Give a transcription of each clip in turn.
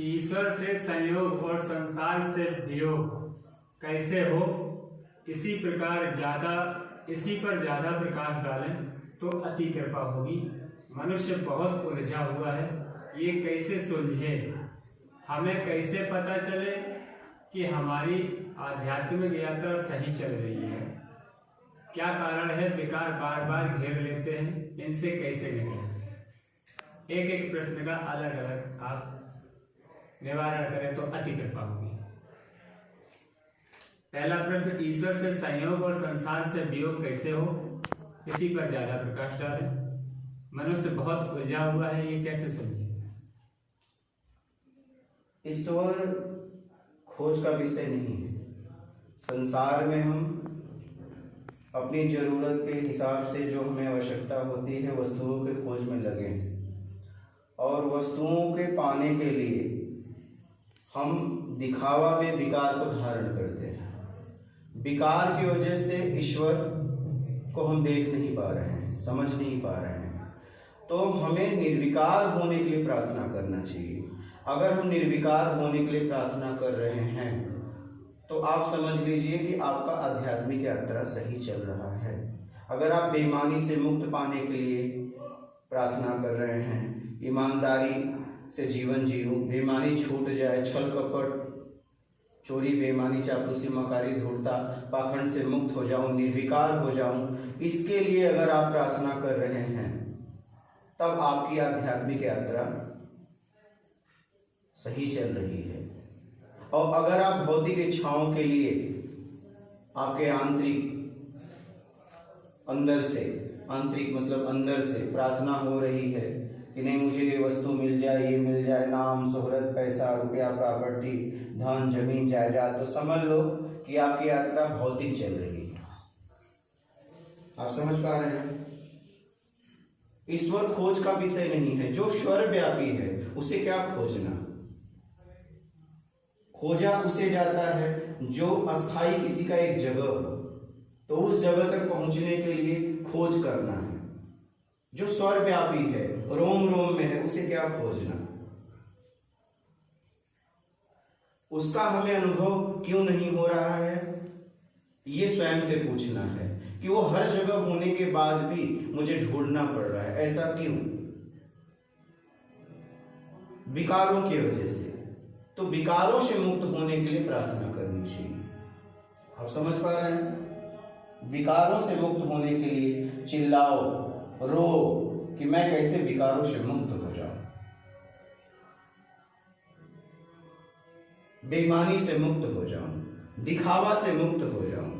ईश्वर से संयोग और संसार से वियोग कैसे हो, इसी पर ज़्यादा प्रकाश डालें तो अति कृपा होगी। मनुष्य बहुत उलझा हुआ है, ये कैसे सुलझे? हमें कैसे पता चले कि हमारी आध्यात्मिक यात्रा सही चल रही है? क्या कारण है विकार बार बार घेर लेते हैं, इनसे कैसे निकलें? एक एक प्रश्न का अलग अलग आप निवारण करें तो अति कृपा होगी। पहला प्रश्न, ईश्वर से संयोग और संसार से वियोग कैसे हो, इसी पर ज्यादा प्रकाश डालें। मनुष्य बहुत उलझा हुआ है, ये कैसे समझे? ईश्वर खोज का विषय नहीं है। संसार में हम अपनी जरूरत के हिसाब से जो हमें आवश्यकता होती है वस्तुओं के खोज में लगे हैं, और वस्तुओं के पाने के लिए हम दिखावा में विकार को धारण करते हैं। विकार की वजह से ईश्वर को हम देख नहीं पा रहे हैं, समझ नहीं पा रहे हैं। तो हमें निर्विकार होने के लिए प्रार्थना करना चाहिए। अगर हम निर्विकार होने के लिए प्रार्थना कर रहे हैं तो आप समझ लीजिए कि आपका आध्यात्मिक यात्रा सही चल रहा है। अगर आप बेईमानी से मुक्त पाने के लिए प्रार्थना कर रहे हैं, ईमानदारी से जीवन जीऊं, बेईमानी छूट जाए, छल कपट, चोरी, बेईमानी, चापलूसी, मकारी, धूर्तता, पाखंड से मुक्त हो जाऊं, निर्विकार हो जाऊं, इसके लिए अगर आप प्रार्थना कर रहे हैं तब आपकी आध्यात्मिक यात्रा सही चल रही है। और अगर आप भौतिक इच्छाओं के लिए आपके आंतरिक मतलब अंदर से प्रार्थना हो रही है कि नहीं मुझे ये वस्तु मिल जाए, ये मिल जाए, नाम, शोहरत, पैसा, रुपया, प्रॉपर्टी, धन, जमीन, जायदाद, तो समझ लो कि आपकी यात्रा भौतिक चल रही है। आप समझ पा रहे हैं? ईश्वर खोज का विषय नहीं है। जो सर्वव्यापी है उसे क्या खोजना? खोजा उसे जाता है जो अस्थाई किसी का एक जगह हो, तो उस जगह तक पहुंचने के लिए खोज करना है। जो सर्वव्यापी है, रोम रोम में है, उसे क्या खोजना? उसका हमें अनुभव क्यों नहीं हो रहा है, ये स्वयं से पूछना है कि वो हर जगह होने के बाद भी मुझे ढूंढना पड़ रहा है, ऐसा क्यों? विकारों की वजह से। तो विकारों से मुक्त होने के लिए प्रार्थना करनी चाहिए। आप समझ पा रहे हैं? विकारों से मुक्त होने के लिए चिल्लाओ, रो कि मैं कैसे विकारों से मुक्त हो जाऊं, बेईमानी से मुक्त हो जाऊं, दिखावा से मुक्त हो जाऊं।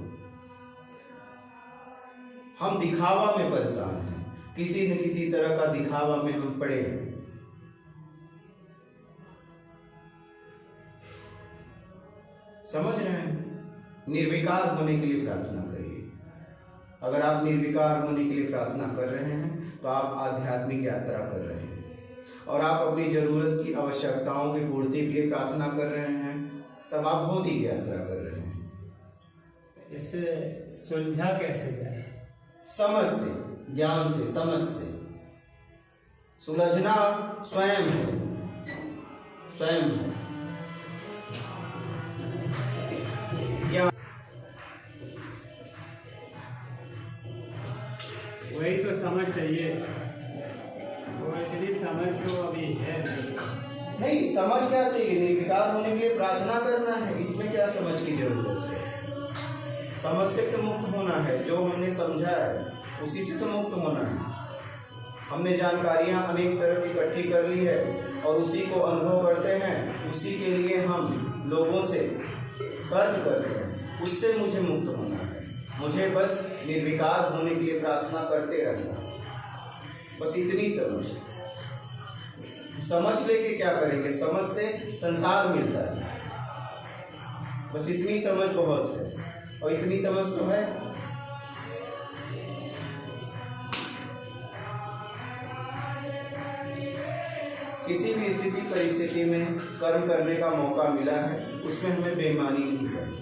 हम दिखावा में परेशान हैं, किसी न किसी तरह का दिखावा में हम पड़े हैं। समझ रहे हैं? निर्विकार होने के लिए प्रार्थना करिए। अगर आप निर्विकार होने के लिए प्रार्थना कर रहे हैं तो आप आध्यात्मिक यात्रा कर रहे हैं। और आप अपनी जरूरत की आवश्यकताओं की पूर्ति के लिए प्रार्थना कर रहे हैं, तब आप भौतिक यात्रा कर रहे हैं। इससे सुलझा कैसे जाए? समझ से, ज्ञान से, समझ से। सुलझना स्वयं है, स्वयं है। वही तो समझ चाहिए, वो इतनी समझ तो अभी है नहीं। समझ क्या चाहिए? निर्विकार होने के लिए प्रार्थना करना है, इसमें क्या समझ की जरूरत है? समझ से तो मुक्त होना है। जो हमने समझा है उसी से तो मुक्त होना है। हमने जानकारियां अनेक तरह की इकट्ठी कर ली है और उसी को अनुभव करते हैं, उसी के लिए हम लोगों से तर्क करते हैं, उससे मुझे मुक्त होना है। मुझे बस निर्विकार होने के लिए प्रार्थना करते रहना, बस इतनी समझ। समझ लेके क्या करेंगे? समझ से संसार मिलता है, बस इतनी समझ बहुत है। और इतनी समझ तो है। किसी भी स्थिति परिस्थिति में कर्म करने का मौका मिला है, उसमें हमें बेईमानी नहीं करनी।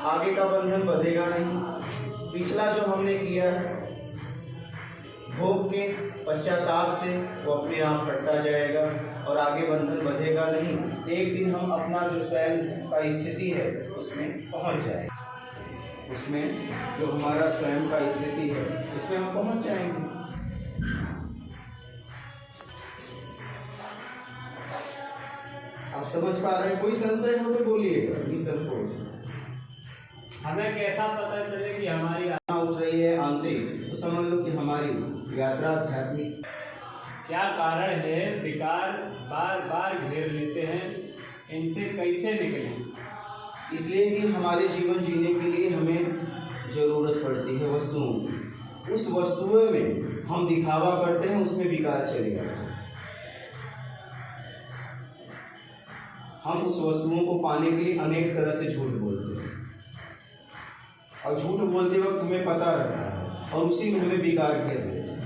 आगे का बंधन बंधेगा नहीं। पिछला जो हमने किया है भोग के पश्चाताप से वो अपने आप हटता जाएगा और आगे बंधन बढ़ेगा नहीं। एक दिन हम अपना जो स्वयं का स्थिति है उसमें पहुंच जाएंगे, उसमें जो हमारा स्वयं का स्थिति है उसमें हम पहुंच जाएंगे। आप समझ पा रहे हैं? कोई संशय हो तो बोलिएगा, निसंकोच। हमें कैसा पता चले कि हमारी उठ रही है आंतरिक, तो समझ लो कि हमारी यात्रा आध्यात्मिक। क्या कारण है विकार बार बार घेर लेते हैं, इनसे कैसे निकलें? इसलिए कि हमारे जीवन जीने के लिए हमें जरूरत पड़ती है वस्तुओं की। उस वस्तुओं में हम दिखावा करते हैं, उसमें विकार चले जाते हैं। हम उस वस्तुओं को पाने के लिए अनेक तरह से झूठ बोलते हैं और झूठ बोलते वक्त हमें पता रहता है और उसी में हमें विकार घेर लेते हैं।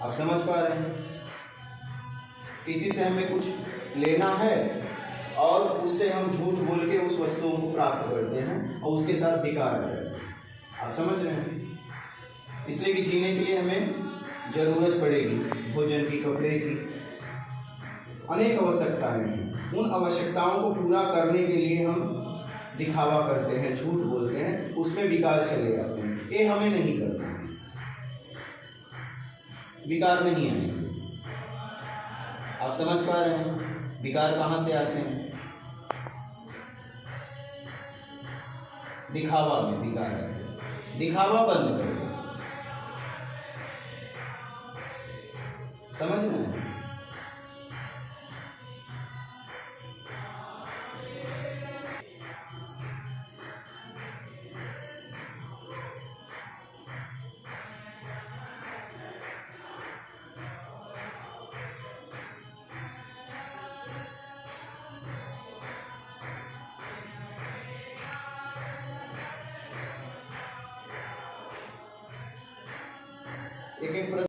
आप समझ पा रहे हैं? किसी से हमें कुछ लेना है और उससे हम झूठ बोल के उस वस्तुओं को प्राप्त करते हैं और उसके साथ विकार करते हैं। आप समझ रहे हैं? इसलिए कि जीने के लिए हमें जरूरत पड़ेगी भोजन की, कपड़े की, अनेक आवश्यकताएं हैं। उन आवश्यकताओं को पूरा करने के लिए हम दिखावा करते हैं, झूठ बोलते हैं, उसमें विकार चले जाते हैं। ये हमें नहीं करना है, विकार नहीं आएंगे। आप समझ पा रहे हैं? विकार कहाँ से आते हैं? दिखावा में विकार आते हैं। दिखावा बंद करो, समझ रहे हैं? एक एक